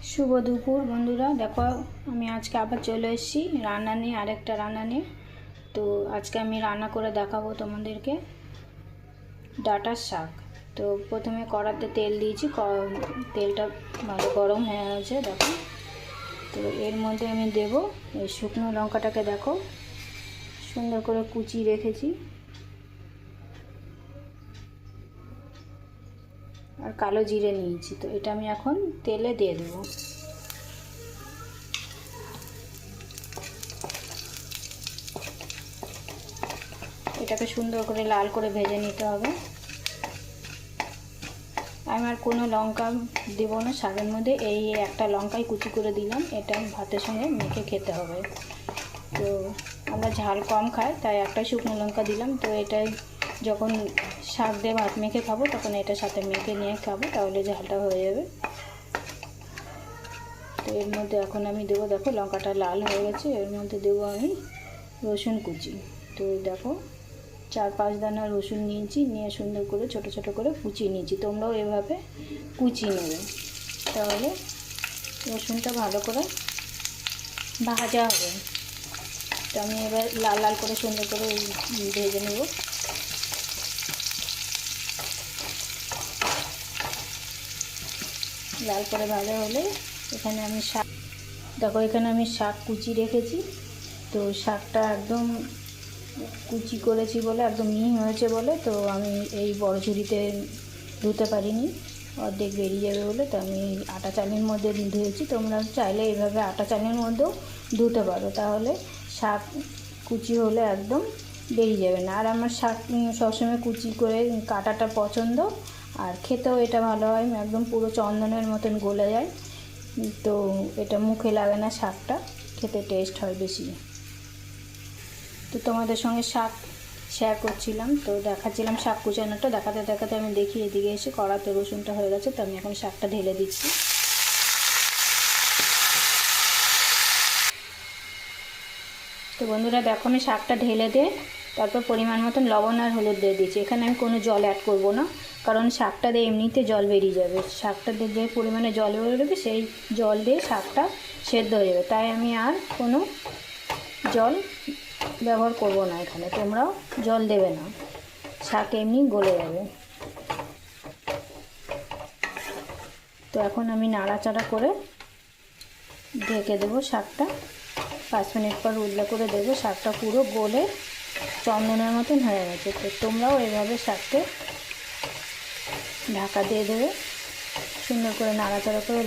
শুভ দুপুর বন্ধুরা। দেখো আমি আজকে আবার চলে এসেছি রান্না নিয়ে, আরেকটা রান্না নিয়ে। তো আজকে আমি রান্না করে দেখাবো তোমাদেরকে ডাঁটার শাক। তো প্রথমে কড়াতে তেল দিয়েছি, তেলটা ভালো গরম হয়ে গেছে দেখো। তো এর মধ্যে আমি দেব এই শুকনো লঙ্কাটাকে, দেখো সুন্দর করে কুচিয়ে রেখেছি, আর কালো জিরে নিয়েছি। তো এটা আমি এখন তেলে দিয়ে দেবো। এটাকে সুন্দর করে লাল করে ভেজে নিতে হবে। আমি আর কোনো লঙ্কা দেবো না শাকের মধ্যে, এই একটা লঙ্কাই কুচি করে দিলাম। এটা ভাতের সঙ্গে মেখে খেতে হবে। তো আমরা ঝাল কম খাই, তাই একটা শুকনো লঙ্কা দিলাম। তো এটাই যখন শাক দিয়ে ভাত মেখে খাবো তখন এটার সাথে মেখে নিয়ে খাবো, তাহলে ঝালটা হয়ে যাবে। তো এর মধ্যে এখন আমি দেবো, দেখো লঙ্কাটা লাল হয়ে গেছে, এর মধ্যে দেবো আমি রসুন কুচি। তো দেখো 4-5 দানা রসুন নিয়েছি, নিয়ে সুন্দর করে ছোট ছোট করে কুচিয়ে নিয়েছি। তোমরাও এভাবে কুচিয়ে নেবে, তাহলে রসুনটা ভালো করে ভাজা হবে। তো আমি এবার লাল লাল করে সুন্দর করে ভেজে নেব। লাল করে ভাজা হলে এখানে আমি শাক, দেখো এখানে আমি শাক কুচি রেখেছি। তো শাকটা একদম কুচি করেছি বলে একদম মিহি হয়েছে বলে, তো আমি এই বড় ঝুড়িতে ধুতে পারিনি, অর্ধেক বেরিয়ে যাবে বলে। তো আমি আটা চালের মধ্যে ধুয়েছি। তোমরা চাইলে এইভাবে আটা চালের মধ্যেও ধুতে পারো, তাহলে শাক কুচি হলে একদম বেরিয়ে যাবে না। আর আমার শাক সবসময় কুচি করে কাটাটা পছন্দ, আর খেতেও এটা ভালো হয়, একদম পুরো চন্দনের মতন গলে যায়। তো এটা মুখে লাগে না, শাকটা খেতে টেস্ট হয় বেশি। তো তোমাদের সঙ্গে শাক শেয়ার করছিলাম, তো দেখাচ্ছিলাম শাক কুচানোটা। দেখাতে দেখাতে আমি দেখি এদিকে এসে কড়াতে রসুনটা হয়ে গেছে। তো আমি এখন শাকটা ঢেলে দিচ্ছি। তো বন্ধুরা দেখো, আমি শাকটা ঢেলে দিয়ে তারপর পরিমাণ মতন লবণ আর হলুদ দিয়ে দিচ্ছি। এখানে আমি কোনো জল অ্যাড করব না, কারণ শাকটা দিয়ে এমনিতে জল বেরিয়ে যাবে। শাকটা দিয়ে যে পরিমাণে জল বেরোবে সেই জল দিয়ে শাকটা সেদ্ধ হয়ে যাবে, তাই আমি আর কোনো জল ব্যবহার করব না এখানে। তোমরাও জল দেবে না, শাক এমনি গলে যাবে। তো এখন আমি নাড়াচাড়া করে ঢেকে দেবো শাকটা। 5 মিনিট পর উল্টে করে দেবো। শাকটা পুরো গলে চন্দনের মতন হয়ে গেছে। তো তোমরাও এভাবে শাককে ঢাকা দিয়ে দেবে, সুন্দর করে নাড়াচাড়া করে